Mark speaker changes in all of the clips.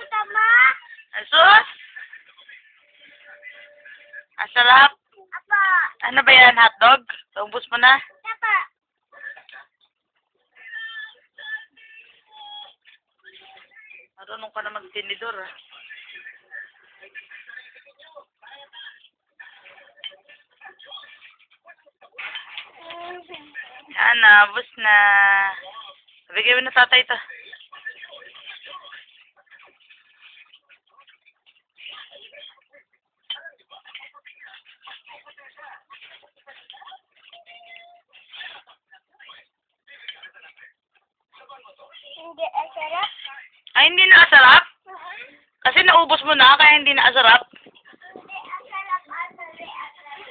Speaker 1: tama.
Speaker 2: Asus? Ang sarap.
Speaker 1: Apa.
Speaker 2: Ano ba yan, hotdog? Ubus mo na.
Speaker 1: Apa.
Speaker 2: Marunong ka na magtinidor, ah. Yan na, ubus na. Bigay mo na tatay ito.
Speaker 1: Hindi ang sarap.
Speaker 2: Ay, hindi na asarap? Kasi naubos mo na, kaya hindi na asarap.
Speaker 1: Hindi ang sarap. Hindi ang sarap.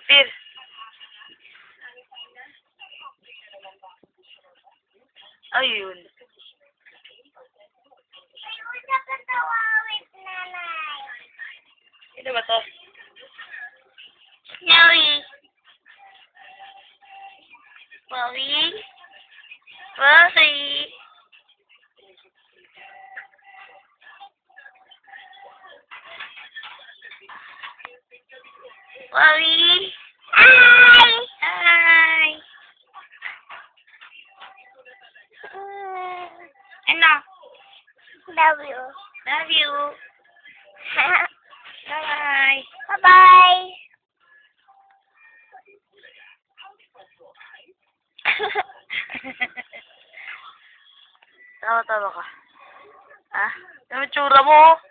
Speaker 2: Apir. Ayun.
Speaker 1: Ay, una ka tawawit, nanay.
Speaker 2: Sino ba to?
Speaker 1: Snowy. Wowie. Wowie. Wowie. Hi. Hi. Ano? Love you. Love you. Bye. Bye-bye.
Speaker 2: Tawa-tawa ka. Ha? Ano tsura mo?